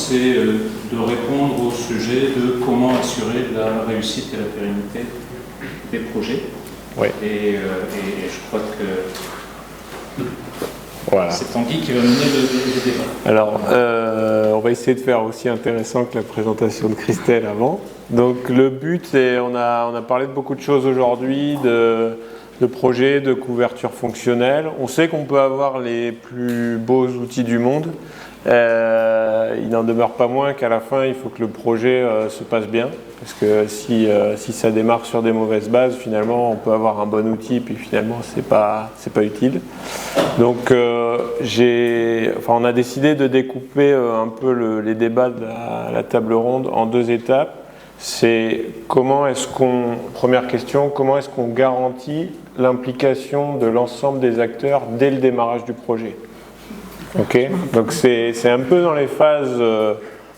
c'est de répondre au sujet de comment assurer la réussite et la pérennité des projets. Ouais. Et je crois que Voilà. c'est Tanguy qui va mener le débat. Alors, on va essayer de faire aussi intéressant que la présentation de Christelle avant. Donc, le but, c'est, on a parlé de beaucoup de choses aujourd'hui, de projets, de couverture fonctionnelle. On sait qu'on peut avoir les plus beaux outils du monde. Il n'en demeure pas moins qu'à la fin, il faut que le projet se passe bien. Parce que si ça démarre sur des mauvaises bases, finalement, on peut avoir un bon outil, puis finalement, c'est pas utile. Donc, on a décidé de découper un peu les débats de la table ronde en deux étapes. C'est première question, comment est-ce qu'on garantit l'implication de l'ensemble des acteurs dès le démarrage du projet? Ok, donc c'est un peu dans les phases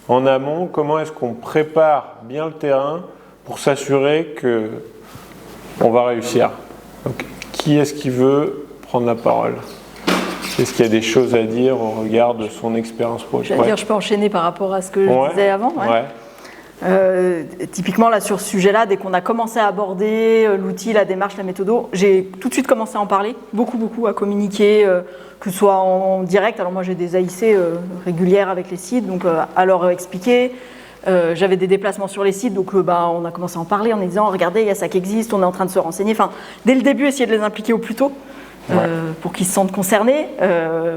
en amont, comment est-ce qu'on prépare bien le terrain pour s'assurer qu'on va réussir. Donc, qui est-ce qui veut prendre la parole? Est-ce qu'il y a des choses à dire au regard de son expérience projet? Je peux enchaîner par rapport à ce que je disais avant. Ouais. Typiquement là sur ce sujet-là, dès qu'on a commencé à aborder l'outil, la démarche, la méthode, j'ai tout de suite commencé à en parler, beaucoup à communiquer, que ce soit en direct. Alors moi j'ai des AIC régulières avec les sites, donc à leur expliquer. J'avais des déplacements sur les sites, donc on a commencé à en parler en disant regardez, il y a ça qui existe, on est en train de se renseigner. Enfin, dès le début, essayer de les impliquer au plus tôt pour qu'ils se sentent concernés.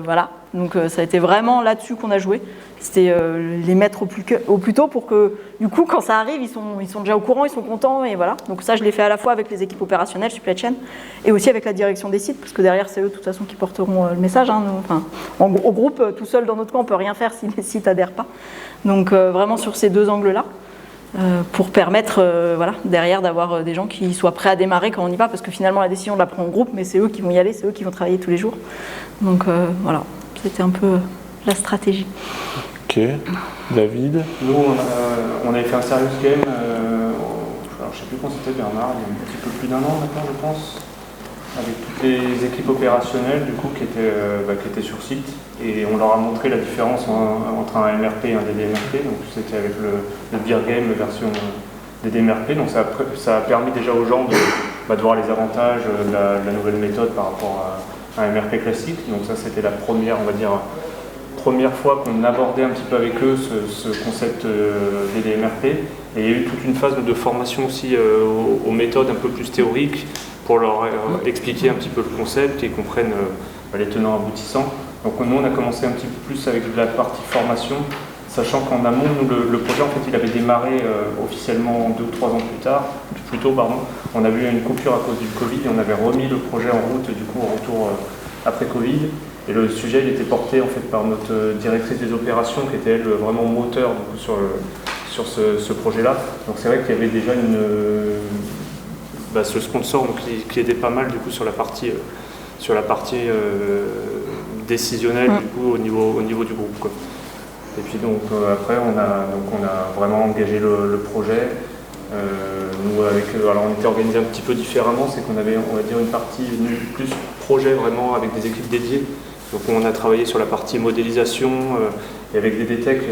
Voilà. Donc ça a été vraiment là-dessus qu'on a joué. C'était les mettre au plus tôt pour que, du coup, quand ça arrive, ils sont déjà au courant, ils sont contents, et voilà. Donc ça, je l'ai fait à la fois avec les équipes opérationnelles, supply chain, et aussi avec la direction des sites, parce que derrière, c'est eux, de toute façon, qui porteront le message. Hein, au groupe, tout seul dans notre coin, on ne peut rien faire si les sites n'adhèrent pas. Donc vraiment sur ces deux angles-là, pour permettre, derrière, d'avoir des gens qui soient prêts à démarrer quand on y va, parce que finalement, la décision, on la prend en groupe, mais c'est eux qui vont y aller, c'est eux qui vont travailler tous les jours. Donc voilà, c'était un peu la stratégie. Ok, David. Nous, on avait fait un serious game, alors je ne sais plus quand c'était Bernard, il y a un petit peu plus d'un an maintenant, je pense, avec toutes les équipes opérationnelles du coup qui étaient sur site, et on leur a montré la différence entre un MRP et un DDMRP. Donc c'était avec le beer game version DDMRP, donc ça a permis déjà aux gens de voir les avantages de la nouvelle méthode par rapport à un MRP classique. Donc ça c'était la première, on va dire, première fois qu'on abordait un petit peu avec eux ce concept DDMRP, et il y a eu toute une phase de formation aussi aux méthodes un peu plus théoriques pour leur expliquer un petit peu le concept et qu'ils comprennent les tenants aboutissants. Donc nous on a commencé un petit peu plus avec la partie formation, sachant qu'en amont, nous, le projet en fait il avait démarré officiellement 2 ou 3 ans plus tôt. On avait eu une coupure à cause du Covid et on avait remis le projet en route du coup au retour après Covid. Et le sujet il était porté en fait par notre directrice des opérations qui était elle vraiment moteur du coup, sur ce projet-là. Donc c'est vrai qu'il y avait déjà ce sponsor donc, qui aidait pas mal du coup sur la partie décisionnelle du coup au niveau du groupe, quoi. Et puis donc après on a vraiment engagé le projet. Nous alors on était organisé un petit peu différemment, c'est qu'on avait on va dire une partie plus projet vraiment avec des équipes dédiées. Donc on a travaillé sur la partie modélisation et avec des DTech,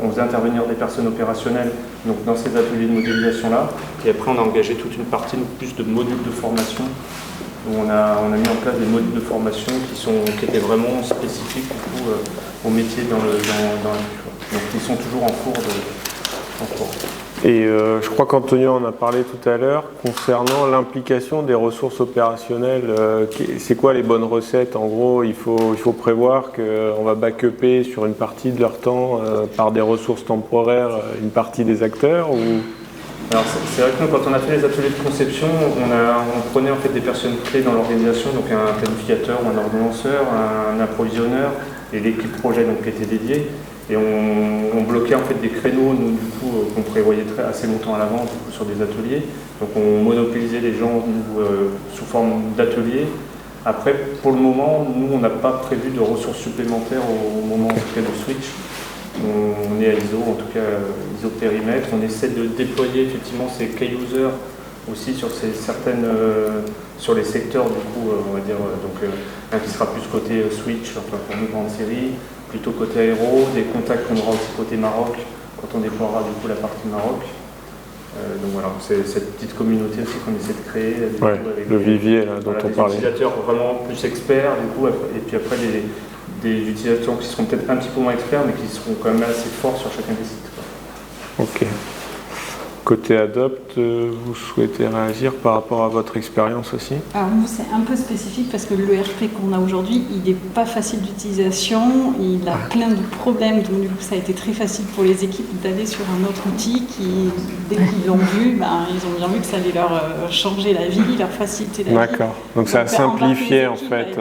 on faisait intervenir des personnes opérationnelles donc dans ces ateliers de modélisation là. Et après on a engagé toute une partie plus de modules de formation où on a mis en place des modules de formation qui étaient vraiment spécifiques du coup, au métier dans le donc ils sont toujours en cours. Et je crois qu'Antonio en a parlé tout à l'heure concernant l'implication des ressources opérationnelles. C'est quoi les bonnes recettes? En gros, il faut prévoir qu'on va backuper sur une partie de leur temps par des ressources temporaires une partie des acteurs ou... Alors c'est vrai que nous, quand on a fait les ateliers de conception, on prenait en fait des personnes clés dans l'organisation, donc un planificateur ou un ordonnanceur, un approvisionneur et l'équipe projet donc, qui était dédiée. Et on bloquait en fait des créneaux, nous, du coup, qu'on prévoyait assez longtemps à l'avance sur des ateliers. Donc on monopolisait les gens sous forme d'ateliers. Après, pour le moment, nous, on n'a pas prévu de ressources supplémentaires au moment en tout cas du switch. On est à ISO, en tout cas ISO périmètre. On essaie de déployer effectivement ces key users aussi sur sur les secteurs du coup, on va dire, donc un qui sera plus côté switch, enfin pour nous grande série, plutôt côté aéro, des contacts qu'on aura aussi côté Maroc, quand on déploiera du coup la partie Maroc. Donc voilà, c'est cette petite communauté aussi qu'on essaie de créer. Ouais, avec le vivier là, dont on parlait. Des utilisateurs vraiment plus experts, du coup, et puis après des utilisateurs qui seront peut-être un petit peu moins experts, mais qui seront quand même assez forts sur chacun des sites. Ok. Côté Adopt, vous souhaitez réagir par rapport à votre expérience aussi? Alors nous, c'est un peu spécifique parce que l'ERP qu'on a aujourd'hui, il n'est pas facile d'utilisation, il a plein de problèmes, donc du coup ça a été très facile pour les équipes d'aller sur un autre outil qui, dès qu'ils l'ont vu, ils ont bien vu que ça allait leur changer la vie, leur faciliter la vie. D'accord, donc ça a simplifié en fait.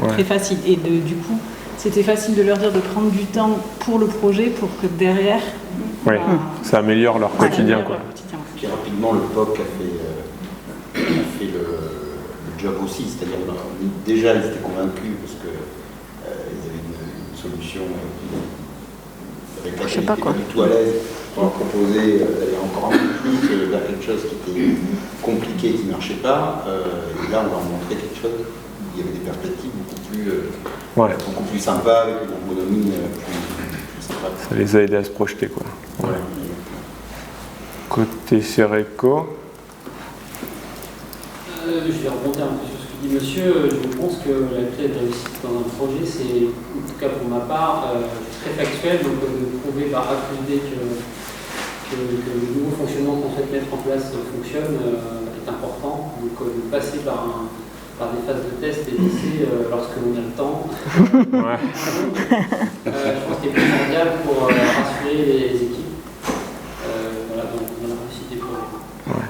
Très facile, et du coup c'était facile de leur dire de prendre du temps pour le projet pour que derrière ça améliore leur quotidien. Puis rapidement, le POC a fait le job aussi, c'est-à-dire déjà ils étaient convaincus parce qu'ils avaient une solution avec laquelle ils n'étaient pas du tout à l'aise. On leur proposait d'aller encore un peu plus vers quelque chose qui était compliqué, qui ne marchait pas. Et là, on leur montrait quelque chose. Il y avait des perspectives beaucoup plus sympas, avec une ergonomie plus sympa. Ça les a aidés à se projeter, quoi. Ouais. Côté Cereco. Je vais rebondir un peu sur ce que dit monsieur. Je pense que la clé de réussite dans un projet, c'est, en tout cas pour ma part, très factuel, donc de prouver par A plus B que le nouveau fonctionnement qu'on souhaite mettre en place fonctionne est important. Donc de passer par des phases de test et d'essai lorsque l'on a le temps. Je pense que c'est primordial pour rassurer les équipes dans la réussite des projets.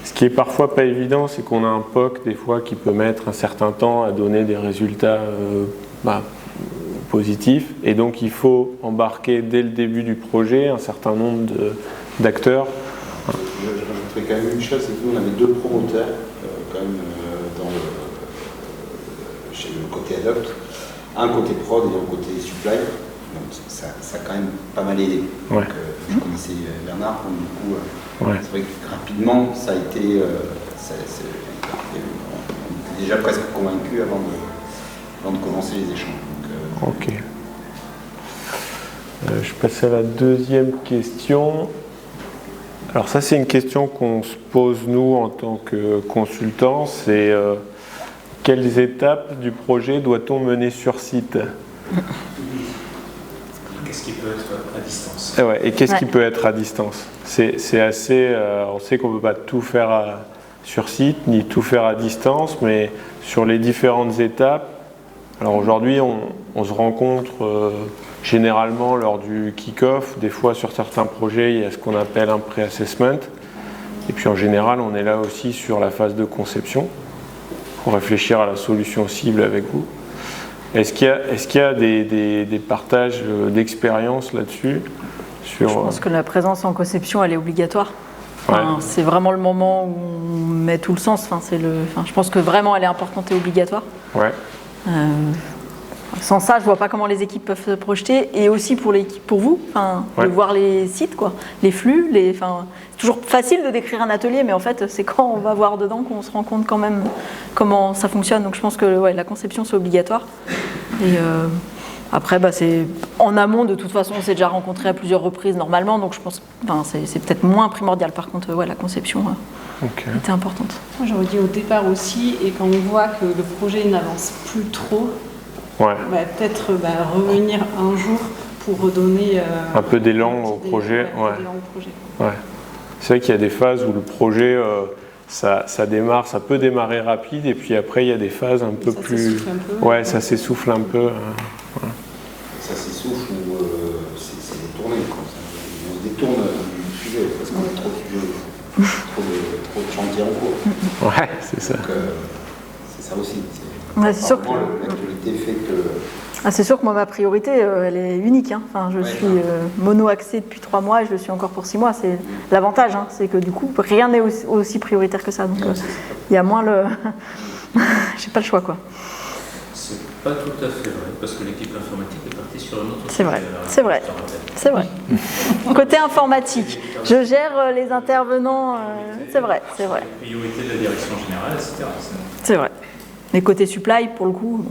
Ce qui est parfois pas évident, c'est qu'on a un POC des fois qui peut mettre un certain temps à donner des résultats positifs, et donc il faut embarquer dès le début du projet un certain nombre d'acteurs. Je rajouterais quand même une chose, c'est que nous on avait deux promoteurs quand même chez le côté Adopt, un côté prod et un côté supply, donc ça a quand même pas mal aidé. Donc, je connaissais Bernard, donc du coup c'est vrai que rapidement ça a été, on était déjà presque convaincus avant de commencer les échanges. Donc, ok. Je passe à la deuxième question. Alors ça, c'est une question qu'on se pose nous en tant que consultants, c'est quelles étapes du projet doit-on mener sur site? Qu'est-ce qui peut être à distance? Et qu'est-ce qui peut être à distance? C'est assez, on sait qu'on ne peut pas tout faire sur site, ni tout faire à distance, mais sur les différentes étapes. Alors aujourd'hui, on se rencontre généralement lors du kick-off. Des fois, sur certains projets, il y a ce qu'on appelle un pré-assessment. Et puis en général, on est là aussi sur la phase de conception pour réfléchir à la solution cible avec vous. Est-ce qu'il y a des partages d'expérience là-dessus? Je pense que la présence en conception, elle est obligatoire. Enfin, c'est vraiment le moment où on met tout le sens. Je pense que vraiment, elle est importante et obligatoire. Sans ça, je vois pas comment les équipes peuvent se projeter, et aussi pour l'équipe, pour vous, de voir les sites, les flux. C'est toujours facile de décrire un atelier, mais en fait, c'est quand on va voir dedans qu'on se rend compte quand même comment ça fonctionne. Donc, je pense que la conception, c'est obligatoire. Et après, c'est en amont. De toute façon, on s'est déjà rencontrés à plusieurs reprises normalement, donc je pense, c'est peut-être moins primordial. Par contre, la conception était importante. Moi, j'aurais dit au départ aussi, et quand on voit que le projet n'avance plus trop. Peut-être revenir un jour pour redonner un peu d'élan au projet. C'est vrai qu'il y a des phases où le projet, ça démarre, ça peut démarrer rapide, et puis après il y a des phases un peu plus. Ça s'essouffle un peu. Ça s'essouffle ou c'est détourné. On se détourne du sujet parce qu'on a trop de sujets, trop de chantiers en cours. C'est ça. Donc, c'est ça aussi. C'est sûr que l'actualité fait que. C'est sûr que moi, ma priorité, elle est unique. Je suis mono-axée depuis 3 mois et je le suis encore pour 6 mois. C'est l'avantage, c'est que du coup, rien n'est aussi prioritaire que ça. Donc, il y a moins le. J'ai pas le choix, quoi. C'est pas tout à fait vrai, parce que l'équipe informatique est partie sur un autre. C'est vrai. Côté informatique, je gère les intervenants. C'est vrai. Les priorités de la direction générale, etc. C'est vrai. Mais côté supply, pour le coup,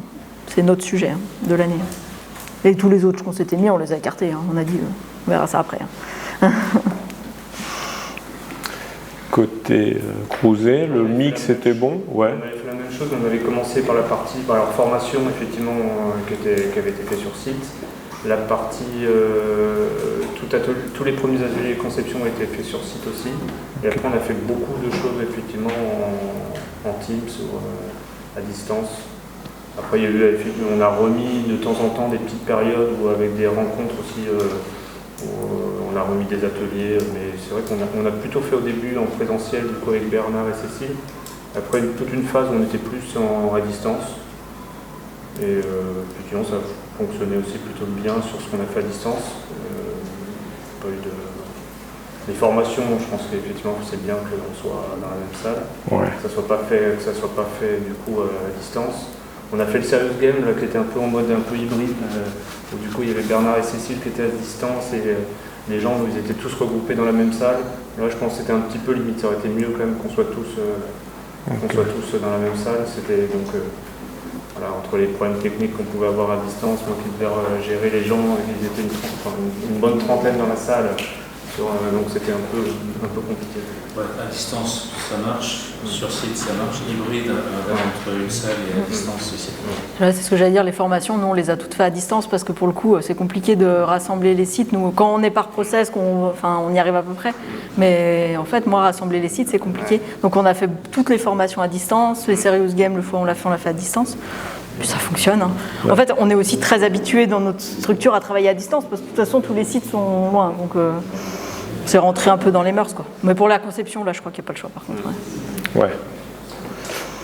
c'est notre sujet de l'année. Et tous les autres qu'on s'était mis, on les a écartés. On a dit, on verra ça après. Côté Crouzet, le mix était bon, ouais. On avait fait la même chose, on avait commencé par la partie leur formation, effectivement, qui avait été fait sur site. La partie, tous les premiers ateliers de conception ont été faits sur site aussi. Et après, on a fait beaucoup de choses, effectivement, en Teams ou à distance. Après, on a remis de temps en temps des petites périodes où, avec des rencontres aussi, on a remis des ateliers. Mais c'est vrai qu'on a plutôt fait au début en présentiel, du coup, avec Bernard et Cécile. Après, toute une phase où on était plus à distance. Et effectivement, ça fonctionnait aussi plutôt bien sur ce qu'on a fait à distance. Pas eu les formations, je pense qu'effectivement, c'est bien qu'on soit dans la même salle. Ouais. Que ça soit pas fait du coup à distance. On a fait le Serious Game là, qui était un peu en mode un peu hybride, où du coup il y avait Bernard et Cécile qui étaient à distance et les gens ils étaient tous regroupés dans la même salle. Là je pense que c'était un petit peu limite, ça aurait été mieux quand même qu'on soit tous dans la même salle. C'était donc voilà, entre les problèmes techniques qu'on pouvait avoir à distance, moi qui devais gérer les gens, ils étaient une bonne trentaine dans la salle. Donc c'était un peu compliqué. Ouais, à distance, ça marche. Sur site, ça marche. Hybride, entre une salle et à distance, c'est ce que j'allais dire, les formations, nous, on les a toutes faites à distance parce que pour le coup, c'est compliqué de rassembler les sites. Nous, quand on est par process, on y arrive à peu près. Mais en fait, moi, rassembler les sites, c'est compliqué. Donc on a fait toutes les formations à distance. Les Serious Games, on l'a fait à distance. Puis ça fonctionne. Ouais. En fait, on est aussi très habitués dans notre structure à travailler à distance parce que de toute façon, tous les sites sont loin. Donc c'est rentré un peu dans les mœurs, quoi. Mais pour la conception, là, je crois qu'il n'y a pas le choix, par contre. Ouais.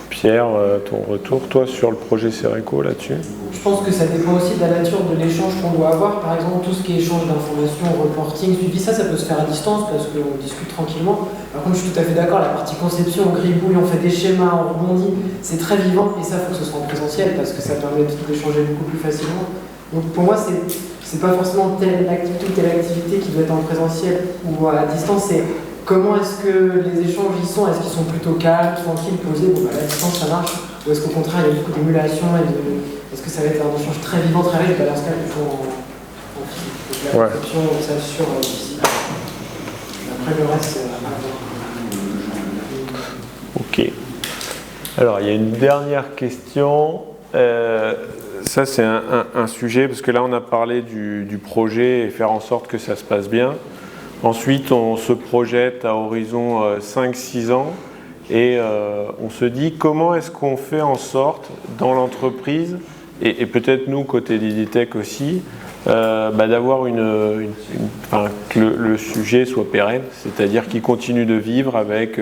Pierre, ton retour, toi, sur le projet Cereco, là-dessus? Je pense que ça dépend aussi de la nature de l'échange qu'on doit avoir. Par exemple, tout ce qui est échange d'informations, reporting, suivi, ça peut se faire à distance parce qu'on discute tranquillement. Par contre, je suis tout à fait d'accord, la partie conception, on gribouille, on fait des schémas, on rebondit, c'est très vivant et ça, il faut que ce soit en présentiel parce que ça permet d'échanger beaucoup plus facilement. Donc pour moi, c'est pas forcément telle activité ou telle activité qui doit être en présentiel ou à distance, c'est comment est-ce que les échanges y sont? Est-ce qu'ils sont plutôt calmes, tranquilles, posés? Bon, à distance ça marche. Ou est-ce qu'au contraire il y a beaucoup d'émulation est-ce que ça va être un échange très vivant, très riche? Dans ce cas, il faut en physique. Donc la conception, ça sur ici. Après le reste, Ok. Alors il y a une dernière question. Ça c'est un sujet, parce que là on a parlé du projet et faire en sorte que ça se passe bien. Ensuite on se projette à horizon 5-6 ans et on se dit comment est-ce qu'on fait en sorte dans l'entreprise, et peut-être nous côté Diditech aussi, d'avoir que le sujet soit pérenne, c'est-à-dire qu'il continue de vivre avec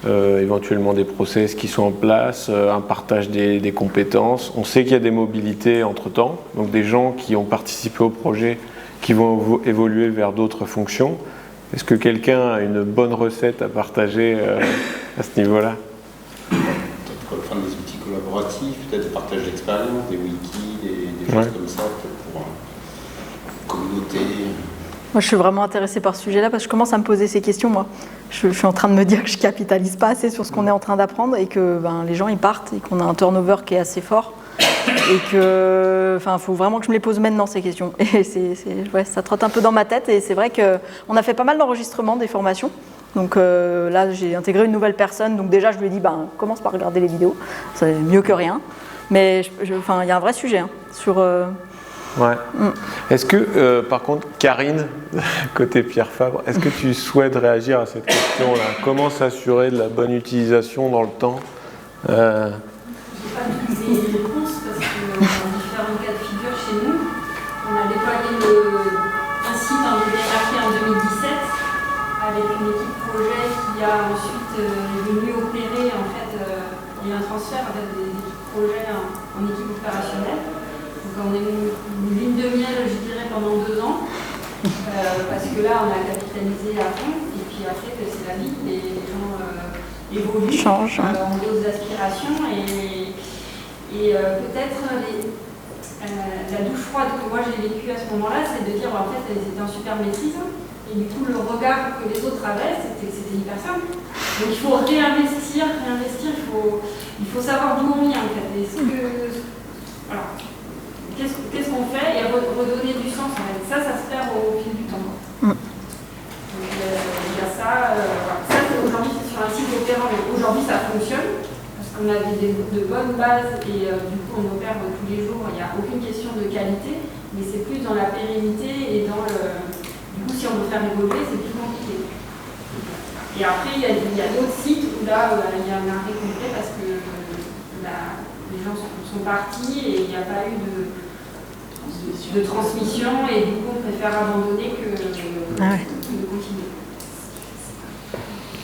éventuellement des process qui sont en place, un partage des compétences. On sait qu'il y a des mobilités entre-temps, donc des gens qui ont participé au projet qui vont évoluer vers d'autres fonctions. Est-ce que quelqu'un a une bonne recette à partager à ce niveau-là? Peut-être des outils collaboratifs, peut-être partage d'expérience, des wikis, des choses comme ça, peut-être pour communauté. Moi, je suis vraiment intéressée par ce sujet-là parce que je commence à me poser ces questions, moi. Je suis en train de me dire que je ne capitalise pas assez sur ce qu'on est en train d'apprendre et que les gens, ils partent et qu'on a un turnover qui est assez fort. Et que, faut vraiment que je me les pose maintenant, ces questions. Et ça trotte un peu dans ma tête. Et c'est vrai qu'on a fait pas mal d'enregistrements des formations. Donc là, j'ai intégré une nouvelle personne. Donc déjà, je lui ai dit, commence par regarder les vidéos. C'est mieux que rien. Mais il y a un vrai sujet sur... Ouais. Est-ce que, par contre, Karine, côté Pierre Fabre, est-ce que tu souhaites réagir à cette question-là? Comment s'assurer de la bonne utilisation dans le temps? Je n'ai pas toutes les réponses parce que dans différents cas de figure chez nous, on a déployé un site en DRAP en 2017 avec une équipe projet qui a ensuite est venue opérer en fait, il y a un transfert des équipes projet en équipe opérationnelle. Donc on est une ligne de miel, je dirais, pendant 2 ans, parce que là, on a capitalisé à fond, et puis après, c'est la vie, les gens évoluent, changent, ont d'autres aspirations, et peut-être la douche froide que moi j'ai vécue à ce moment-là, c'est de dire, en fait, elles étaient en super maîtrise, et du coup, le regard que les autres avaient, c'était hyper simple. Donc il faut réinvestir, il faut savoir d'où on vient, en fait. Et alors, qu'est-ce qu'on fait et redonner du sens en fait. Ça se perd au fil du temps. Donc, il y a ça. Voilà. Ça, aujourd'hui, c'est sur un site opérant. Aujourd'hui, ça fonctionne parce qu'on a de bonnes bases et du coup, on opère tous les jours. Il n'y a aucune question de qualité, mais c'est plus dans la pérennité et dans le. Du coup, si on veut faire évoluer, c'est plus compliqué. Et après, il y a d'autres sites où là, il y a un arrêt complet parce que les gens sont partis et il n'y a pas eu de transmission et du coup, on préfère abandonner que de continuer.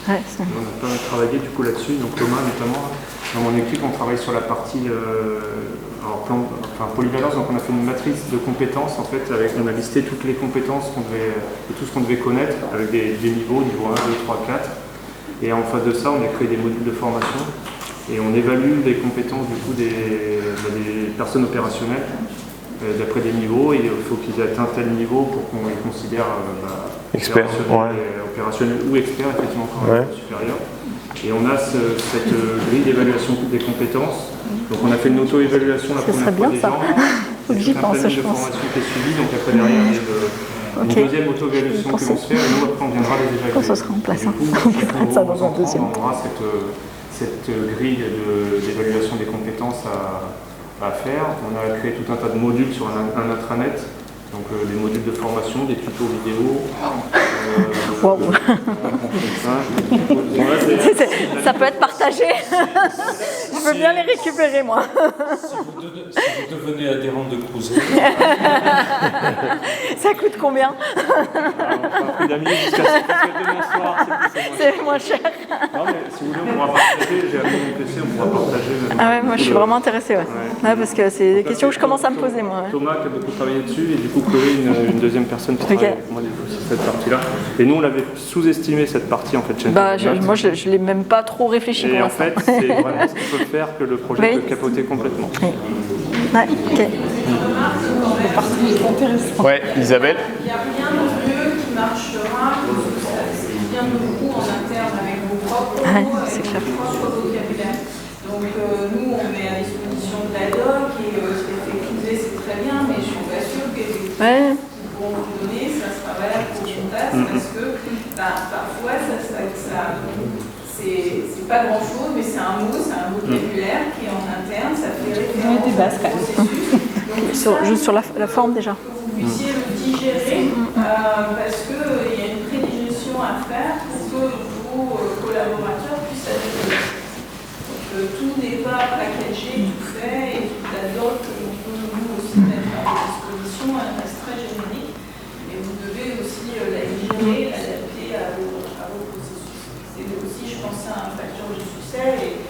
Ouais, on a pas mal travaillé du coup là-dessus, donc Thomas notamment. Dans mon équipe, on travaille sur la partie polyvalence, donc on a fait une matrice de compétences en fait, on a listé toutes les compétences et tout ce qu'on devait connaître avec des niveaux, niveau 1, 2, 3, 4. Et en face de ça, on a créé des modules de formation et on évalue les compétences du coup des personnes opérationnelles d'après des niveaux et il faut qu'ils aient atteint tel niveau pour qu'on les considère expert, opérationnels ou experts effectivement quand même supérieur. Et on a cette grille d'évaluation des compétences. Donc on a fait une auto-évaluation la première fois des gens. Faut que j'y pense, je pense. Formation qui est suivie, donc après derrière il y a une deuxième auto-évaluation qui vont se faire et nous après on viendra les évaluer. Quand ce sera en place, du coup, on mettra ça dans un deuxième. On aura cette grille d'évaluation des compétences à faire. On a créé tout un tas de modules sur un intranet. Donc des modules de formation, des tutos vidéo. Wow. Ça peut être partagé. Je veux bien les récupérer, moi. Si vous devenez adhérent de Crusoe. Ça coûte combien? C'est moins cher. Non, mais si vous voulez, on pourra partager. J'ai amené mon PC, on pourra partager. Ah ouais, moi je suis vraiment intéressée. Ouais, parce que c'est des questions que je commence à me poser, moi. Thomas qui a beaucoup travaillé dessus et du coup Chloé, une deuxième personne qui travaille avec moi du coup, sur cette partie-là. Et nous, on l'avait sous-estimé cette partie en fait. Moi, je l'ai même pas trop réfléchi pour l'instant. Et en fait, c'est vraiment ce qui peut faire que le projet peut capoter complètement. Ouais, ok. Ouais, Isabelle. Il n'y a rien de mieux qui marchera que c'est bien de vous en interne avec vos propres mots, avec vos propres vocabulaire. Donc nous, on met à disposition de la doc et ce qui est effectué, c'est très bien, mais je suis pas sûre qu'effectivement, pour vous donner, ça sera valable pour son tasse parce que parfois, c'est pas grand chose, mais c'est un mot, c'est un vocabulaire qui est en interne, ça fait référence au processus. Juste sur la forme déjà. Que vous puissiez le digérer parce qu'il y a une prédigestion à faire pour que vos collaborateurs puissent adhérer. Donc tout n'est pas packagé, tout fait, et toute la doc que l'on peut nous aussi mettre à votre disposition, elle reste très générique, et vous devez aussi la digérer, l'adapter à vos processus. C'est aussi, je pense, un facteur de succès,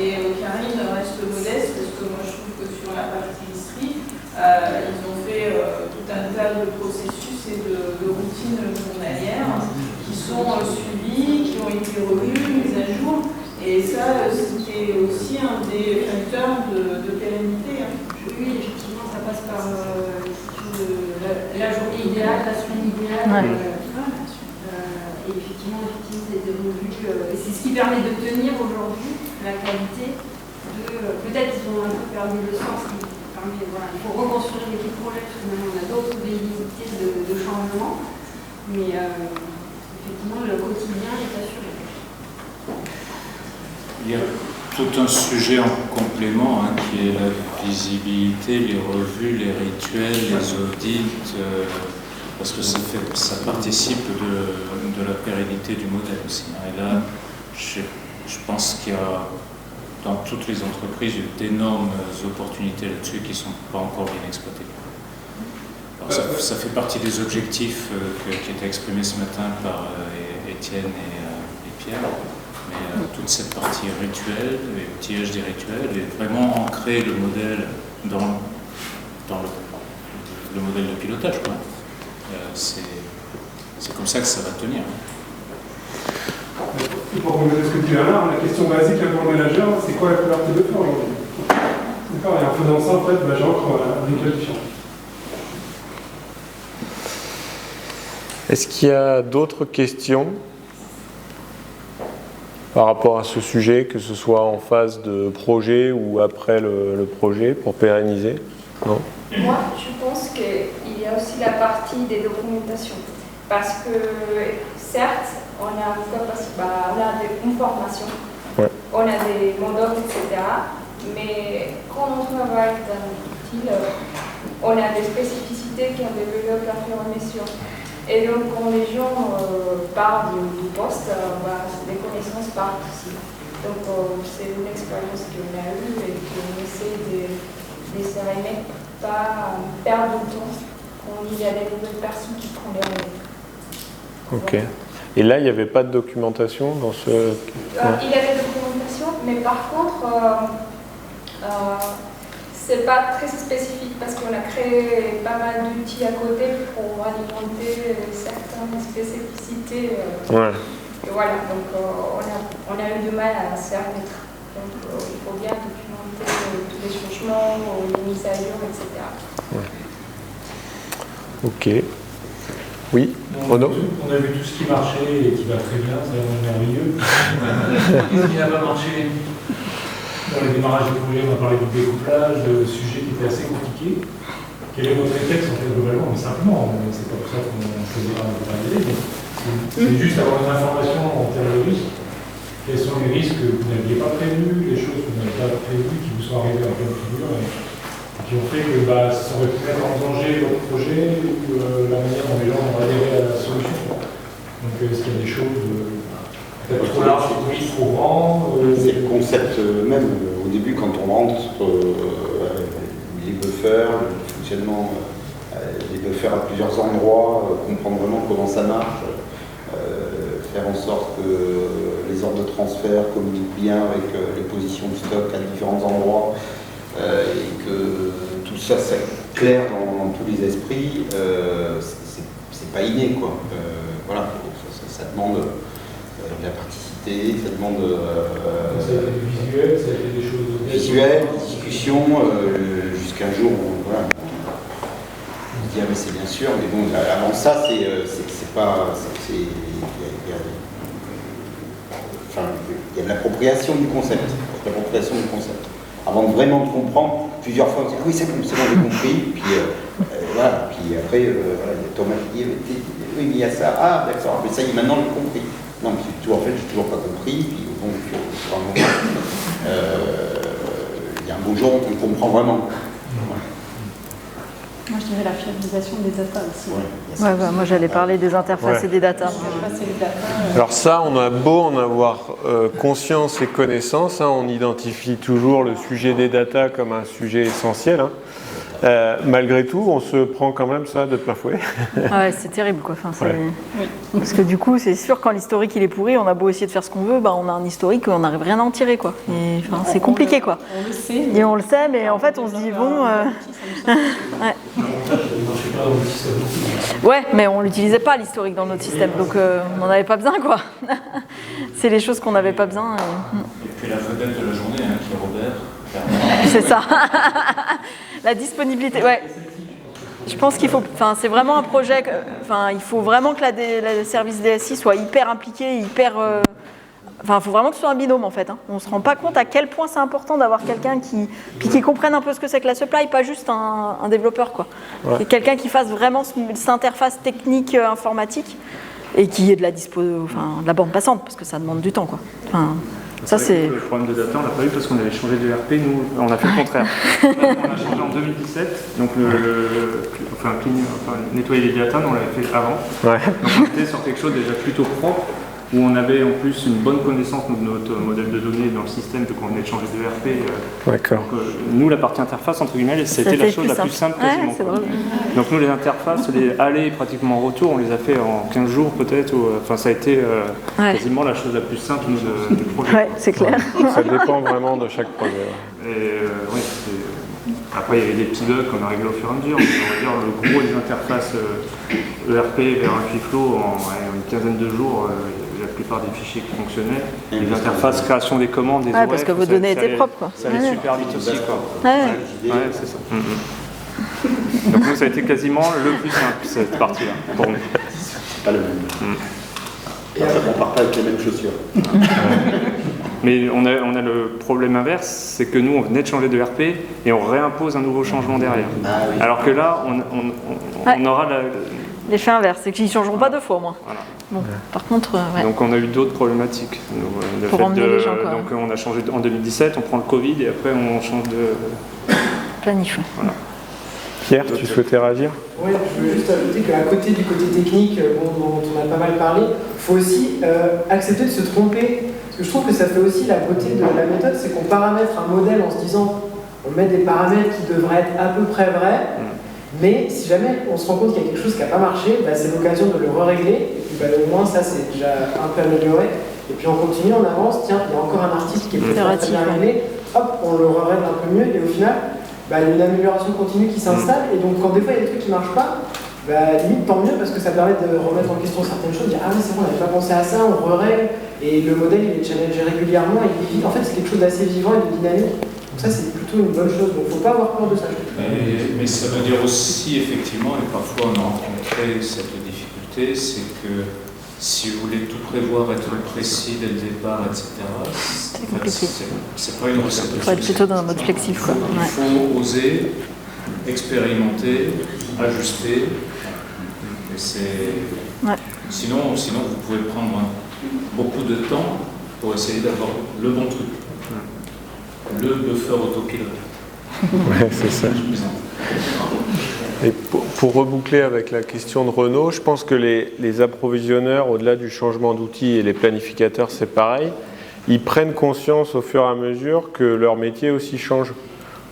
et Karine reste modeste, parce que moi je trouve que sur la partie ISRI, ils ont fait tout un tas de processus et de routines journalières qui sont suivies, qui ont été revues, mises à jour. Et ça, c'était aussi un des facteurs de pérennité. Oui, effectivement, ça passe par la journée idéale, la semaine idéale. Et effectivement, ça a été revu. Et c'est ce qui permet de tenir aujourd'hui la qualité. Peut-être qu'ils ont un peu perdu le sens. Il faut reconstruire l'équipe projet, parce que maintenant on a d'autres velléités de changement, mais effectivement le quotidien est assuré. Il y a tout un sujet en complément qui est la visibilité, les revues, les rituels, les audits, parce que ça participe de la pérennité du modèle aussi. Et là, je pense qu'il y a dans toutes les entreprises d'énormes opportunités là-dessus qui ne sont pas encore bien exploitées. Alors ça fait partie des objectifs qui étaient exprimés ce matin par Étienne et Pierre, mais toute cette partie rituelle, et outillage des rituels, et vraiment ancrer le modèle dans le modèle de pilotage. C'est comme ça que ça va tenir. Pour compléter ce que dit Bernard, la question basique pour le manager, c'est quoi la couleur que tu veux faire aujourd'hui? D'accord, et en faisant ça, en fait, j'ancre un rituel différent. Est-ce qu'il y a d'autres questions? par rapport à ce sujet, que ce soit en phase de projet ou après le projet, pour pérenniser? Non? Moi, je pense qu'il y a aussi la partie des documentations. Parce que, certes, on a des informations, ouais. On a des modos, etc. Mais quand on travaille dans l'outil, on a des spécificités qui ont développé au fur et à mesure. Et donc, quand les gens parlent du poste, les connaissances partent aussi. Donc, c'est une expérience qu'on a eue et qu'on essaie de s'arrêter, pas perdre du temps quand il y a des nouvelles personnes qui prennent les relais. Ok. Et là, il n'y avait pas de documentation dans ce... Il y avait de documentation, mais par contre, c'est pas très spécifique parce qu'on a créé pas mal d'outils à côté pour alimenter certaines spécificités. Ouais. Et voilà, donc on a eu du mal à s'y remettre. Donc il faut bien documenter tous les changements, les mises à jour, etc. Ouais. Ok. Oui, Renaud? On a vu tout ce qui marchait et qui va très bien, c'est vraiment merveilleux. Qu'est-ce qui n'a pas marché? Dans les démarrages de projet, on a parlé du découplage, de sujets qui étaient assez compliqués. Quel est votre réflexe en fait globalement? Mais simplement, c'est pas pour ça qu'on choisira de travailler. C'est juste avoir une information en termes de risques. Quels sont les risques que vous n'aviez pas prévus, les choses que vous n'avez pas prévues, qui vous sont arrivées en pleine figure qui ont fait que ça aurait pu mettre en danger votre projet ou la manière dont les gens ont adhéré à la solution. Donc est-ce qu'il y a des choses peut-être trop larges, trop grands C'est le concept même. Au début, quand on rentre, les buffers, le fonctionnement des buffers à plusieurs endroits, comprendre vraiment comment ça marche, faire en sorte que les ordres de transfert communiquent bien avec les positions de stock à différents endroits. Et que tout ça s'éclaire dans tous les esprits, c'est pas inné, quoi. Voilà, ça demande de la participité, ça demande ça a été du visuel, ça a été des choses visuelles, des discussions, jusqu'à un jour où voilà, on dit ah mais c'est bien sûr, mais bon, avant ça, c'est pas... Il y a de l'appropriation du concept. Avant de vraiment comprendre, plusieurs fois on dit oui c'est bon, j'ai compris, puis voilà, puis après il y a Thomas qui dit oui mais il y a ça, ah d'accord, mais ça y est maintenant j'ai compris. Non mais en fait j'ai toujours pas compris, puis bon, sur un moment, il y a un beau jour où on comprend vraiment. Moi, je dirais la fiabilisation des data aussi. Moi, j'allais parler des interfaces et des data. Alors ça, on a beau en avoir conscience et connaissance, hein, on identifie toujours le sujet des data comme un sujet essentiel. Hein. Malgré tout, on se prend quand même ça de plein fouet. Ouais, c'est terrible, quoi. Enfin, parce que du coup, c'est sûr, quand l'historique il est pourri, on a beau essayer de faire ce qu'on veut, on a un historique où on n'arrive rien à en tirer, quoi. Et, c'est compliqué, quoi. On le sait. Et on le sait, mais en fait, on se dit bon. Ouais, mais on l'utilisait pas l'historique dans notre système, donc on n'en avait pas besoin, quoi. C'est les choses qu'on n'avait pas besoin. Et puis la vedette de la journée, hein, qui est Robert. C'est ça. La disponibilité, ouais. Je pense qu'il faut, c'est vraiment un projet, il faut vraiment que le service DSI soit hyper impliqué, hyper... il faut vraiment que ce soit un binôme en fait. Hein. On ne se rend pas compte à quel point c'est important d'avoir quelqu'un qui comprenne un peu ce que c'est que la supply, pas juste un développeur, quoi. Ouais. Et quelqu'un qui fasse vraiment cette interface technique informatique et qui ait de la bande passante, parce que ça demande du temps, quoi. Ça, c'est... Le problème de data, on l'a pas eu parce qu'on avait changé de RP, nous, on a fait le contraire. On a changé en 2017, donc nettoyer les data, nous, on l'avait fait avant. Ouais. Donc on était sur quelque chose déjà plutôt propre, où on avait en plus une bonne connaissance de notre modèle de données dans le système, vu qu'on venait de changer de RP. D'accord. Donc, nous, la partie interface, entre guillemets, c'était la chose la plus simple quasiment. Ouais, donc nous, les interfaces, les allers pratiquement retour, on les a fait en 15 jours peut-être. Ça a été quasiment la chose la plus simple du projet. Ouais, c'est clair. Ça dépend vraiment de chaque projet. Et, après, il y avait des petits bugs qu'on a réglés au fur et à mesure. On va dire le gros des interfaces ERP vers un Qflow en une quinzaine de jours. La plupart des fichiers qui fonctionnaient, les interfaces, création des commandes, des OF, parce que vos données étaient propres, quoi. Ça allait super vite aussi, quoi. Ouais, c'est ça. Donc nous, ça a été quasiment le plus simple, cette partie-là, pour nous. C'est pas le même. Et après, on part pas avec les mêmes chaussures. Mais on a le problème inverse, c'est que nous, on venait de changer de RP et on réimpose un nouveau changement derrière. Ah, oui. Alors que là, on aura l'effet inverse, c'est qu'ils ne changeront pas deux fois, moi. Voilà. Bon, par contre, ouais. Donc on a eu d'autres problématiques. Pour emmener les gens, quoi. Donc on a changé en 2017, on prend le Covid et après on change de planif. Voilà. Pierre, tu souhaitais réagir? Oui, je veux juste ajouter qu'à côté du côté technique, dont on a pas mal parlé, il faut aussi accepter de se tromper. Parce que je trouve que ça fait aussi la beauté de la méthode, c'est qu'on paramètre un modèle en se disant on met des paramètres qui devraient être à peu près vrais, mais si jamais on se rend compte qu'il y a quelque chose qui n'a pas marché, bah, c'est l'occasion de le régler et puis bah, au moins ça c'est déjà un peu amélioré. Et puis on continue, on avance, tiens, il y a encore un article qui est peut-être pas très bien réglé, hop, on le règle un peu mieux et au final, bah, il y a une amélioration continue qui s'installe et donc quand des fois il y a des trucs qui ne marchent pas, bah, limite tant mieux parce que ça permet de remettre en question certaines choses, dire ah oui c'est bon, on n'avait pas pensé à ça, on re-règle et le modèle il est challengé régulièrement et en fait c'est quelque chose d'assez vivant et de dynamique. Donc ça c'est plutôt une bonne chose, donc il ne faut pas avoir peur de ça. Mais ça veut dire aussi effectivement, et parfois on a rencontré cette difficulté, c'est que si vous voulez tout prévoir, être précis dès le départ, etc., c'est compliqué. C'est pas une recette. Il faut être plutôt dans un mode flexible. Quoi. Il faut oser, expérimenter, ajuster. Ouais. Sinon, vous pouvez prendre beaucoup de temps pour essayer d'avoir le bon truc. Le buffer autopilote. Ouais, c'est ça. Et pour reboucler avec la question de Renaud, je pense que les approvisionneurs, au-delà du changement d'outils et les planificateurs, c'est pareil, ils prennent conscience au fur et à mesure que leur métier aussi change.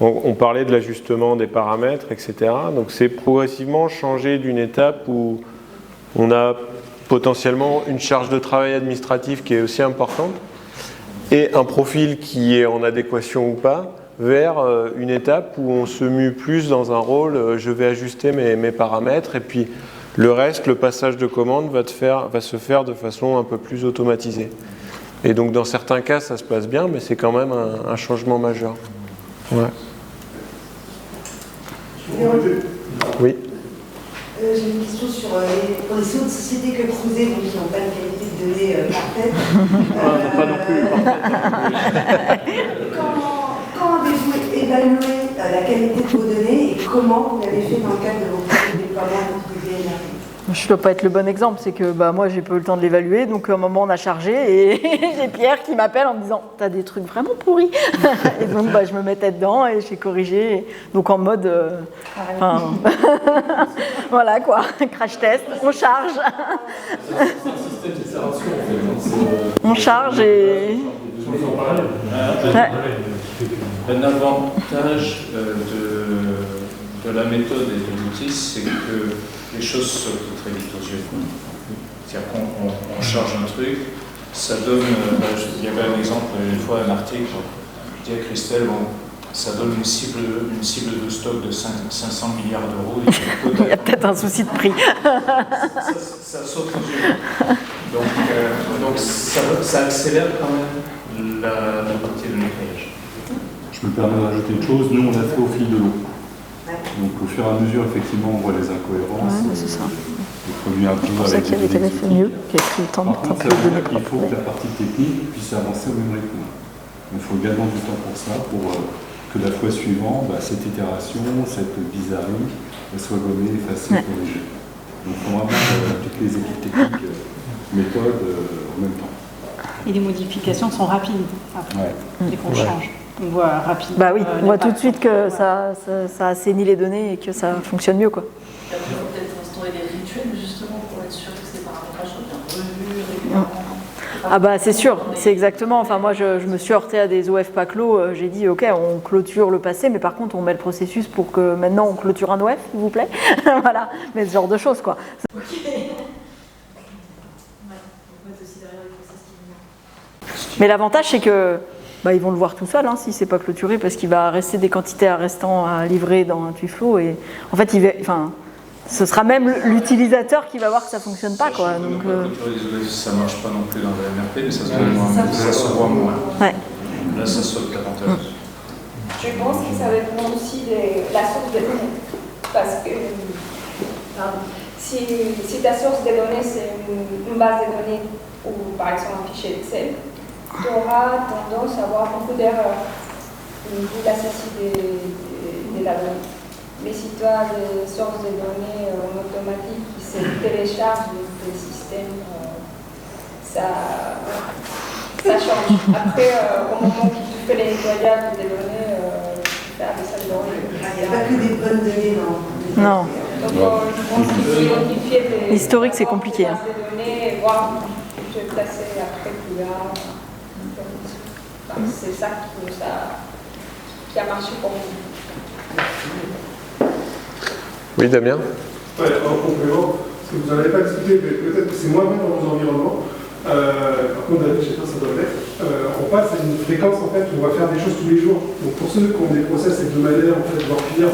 On parlait de l'ajustement des paramètres, etc. Donc c'est progressivement changer d'une étape où on a potentiellement une charge de travail administratif qui est aussi importante et un profil qui est en adéquation ou pas, vers une étape où on se mue plus dans un rôle, je vais ajuster mes paramètres et puis le reste, le passage de commande va se faire de façon un peu plus automatisée. Et donc dans certains cas ça se passe bien, mais c'est quand même un changement majeur. Ouais. Oui. J'ai une question sur pour les autres sociétés que Cruiser, donc qui n'ont pas une qualité de données parfaite. Pas non plus. Quand avez-vous évalué la qualité de vos données et comment vous l'avez fait dans le cadre de vos projets de déploiement de VNR? Je ne dois pas être le bon exemple, c'est que moi j'ai pas eu le temps de l'évaluer, donc à un moment on a chargé et j'ai Pierre qui m'appelle en me disant t'as des trucs vraiment pourris. Et donc je me mettais dedans et j'ai corrigé, donc en mode voilà quoi, crash test, on charge. On charge et... Ouais. Un avantage de la méthode et de l'outil, c'est que les choses sautent très vite aux yeux. C'est-à-dire qu'on charge un truc, ça donne... il y avait un exemple, une fois un article, je dis à Christelle, ça donne une cible de stock de 500 milliards d'euros. Il y a peut-être un souci de prix. Ça saute aux yeux. Donc ça accélère quand même la partie de nettoyage. Je me permets de rajouter une chose, nous on a fait au fil de l'eau. Donc au fur et à mesure, effectivement, on voit les incohérences, c'est ça. les produits un peu C'est pour ça qu'il y avait été fait mieux, qu'il y a pris le temps de Par contre, ça veut dire qu'il faut que la partie technique puisse avancer au même rythme. Il faut également du temps pour ça, pour que la fois suivante, cette itération, cette bizarrerie, elle soit gommée, effacée, corrigée. Donc il faut vraiment toutes les équipes techniques, méthodes en même temps. Et les modifications sont rapides après, dès qu'on change. On voit rapidement. Bah oui, on voit tout de suite que ça assainit les données et que ça fonctionne mieux, quoi. Il faut peut-être instaurer des rituels justement pour être sûr que ces paramétrages soient bien revus régulièrement. Ah bah c'est sûr, c'est exactement. Enfin moi je me suis heurtée à des OF pas clos. J'ai dit ok, on clôture le passé, mais par contre on met le processus pour que maintenant on clôture un OF, s'il vous plaît. Voilà, mais ce genre de choses quoi. Mais l'avantage c'est que ils vont le voir tout seul si c'est pas clôturé parce qu'il va rester des quantités restants à livrer dans un tuyau et en fait ce sera même l'utilisateur qui va voir que ça fonctionne pas quoi. Donc ça marche pas non plus dans le MRP mais ça se voit moins. Ouais. Là ça saute davantage. Je pense que ça dépend aussi de la source de données parce que si ta source de données c'est une base de données ou par exemple un fichier Excel, tu auras tendance à avoir beaucoup d'erreurs au niveau de la saisie de la donnée. Mais si tu as des sources de données en automatique qui se téléchargent des systèmes, ça change. Après, au moment où tu fais les nettoyages des données, tu fais des algorithmes. Il n'y a pas que des bonnes données, non. Non. Donc, je pense qu'il faut identifier des... L'historique, c'est compliqué. Hein. Des données et voir où tu es placé après plus tard. C'est ça qui a marché pour nous. Oui, Damien? Ouais, en complément, parce que vous n'en avez pas discuté, mais peut-être que c'est moins bien dans vos environnements. Par contre, David, je sais pas, ça doit l'être. On passe à une fréquence en fait où on va faire des choses tous les jours. Donc pour ceux qui ont des process hebdomadaires, en fait, voire pire,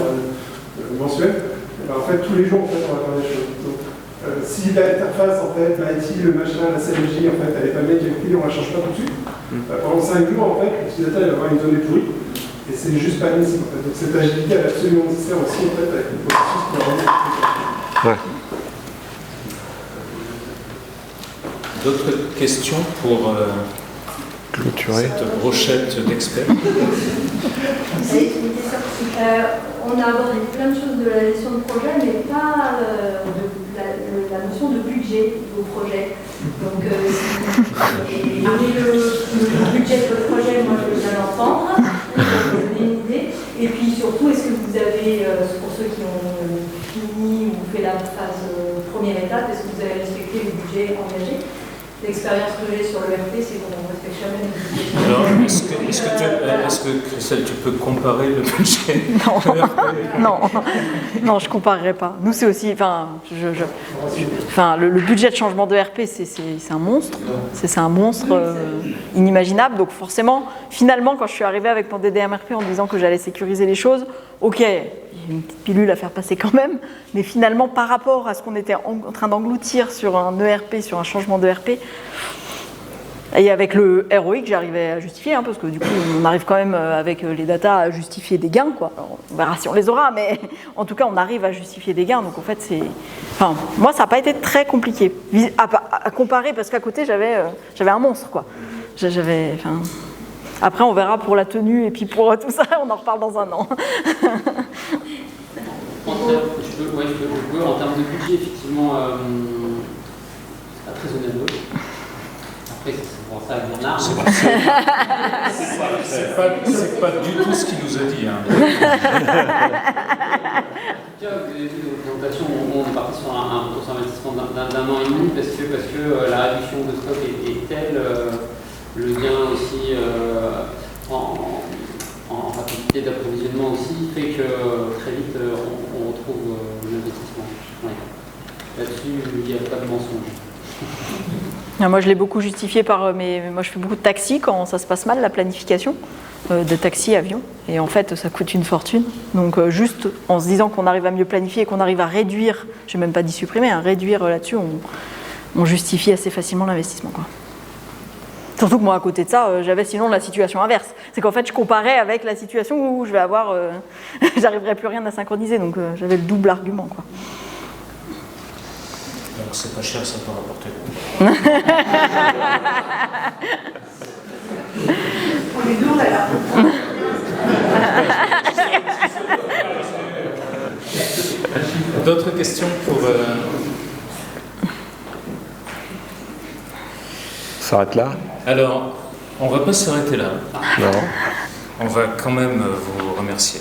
mensuels, en fait, tous les jours, en fait, on va faire des choses. Donc, si l'interface, en fait, l'IT, le machin, la CLJ, en fait, elle n'est pas bien calculée, on ne la change pas tout de suite. Pendant 5 jours, en fait, l'utilisateur va avoir une donnée pourrie. Et c'est juste pas admissible, en fait. Donc cette agilité, elle est absolument nécessaire aussi, en fait, avec le processus qui va revenir. Ouais. D'autres questions pour clôturer cette brochette d'experts? On a abordé plein de choses de la gestion de projet, mais pas la notion de budget au projet. Donc, donner le budget de votre projet, moi je viens d'entendre, pour vous donner une idée. Et puis surtout, est-ce que vous avez, pour ceux qui ont fini ou fait la phase première étape, est-ce que vous avez respecté le budget engagé? L'expérience que j'ai sur le RP, c'est qu'on ne respecte jamais le budget. Alors, est-ce que Christelle, tu peux comparer le budget? Non, je ne comparerai pas. Nous, c'est aussi, le budget de changement de RP, c'est un monstre. C'est un monstre inimaginable. Donc forcément, finalement, quand je suis arrivée avec mon DDMRP en disant que j'allais sécuriser les choses, ok, il y a une petite pilule à faire passer quand même, mais finalement, par rapport à ce qu'on était en train d'engloutir sur un ERP, sur un changement de RP, et avec le ROI que j'arrivais à justifier, parce que du coup, on arrive quand même avec les datas à justifier des gains, quoi. Alors, on verra si on les aura, mais en tout cas, on arrive à justifier des gains. Donc en fait, moi, ça n'a pas été très compliqué à comparer, parce qu'à côté, j'avais un monstre, quoi. Après, on verra pour la tenue et puis pour tout ça, on en reparle dans un an. En termes de budget, effectivement, c'est pas très onéreux. Après, c'est pour ça à Bernard. C'est pas du tout ce qu'il nous a dit. Vous avez vu dans la présentation, on est parti sur un investissement d'un an et demi parce que la réduction de stock est telle, le gain aussi en rapidité d'approvisionnement aussi fait que très vite on retrouve l'investissement. Ouais. Là-dessus, il n'y a pas de mensonge. Moi, je l'ai beaucoup justifié par moi, je fais beaucoup de taxis quand ça se passe mal, la planification de taxis, avions. Et en fait, ça coûte une fortune. Donc, juste en se disant qu'on arrive à mieux planifier et qu'on arrive à réduire, je n'ai même pas dit supprimer, réduire là-dessus, on justifie assez facilement l'investissement, quoi. Surtout que moi, à côté de ça, j'avais sinon la situation inverse. C'est qu'en fait, je comparais avec la situation où je vais avoir... j'arriverai plus rien à synchroniser. Donc, j'avais le double argument, quoi. Donc, c'est pas cher, ça peut rapporter. On est lourd, alors. D'autres questions pour... On s'arrête là? Alors, on va pas s'arrêter là. Non. On va quand même vous remercier.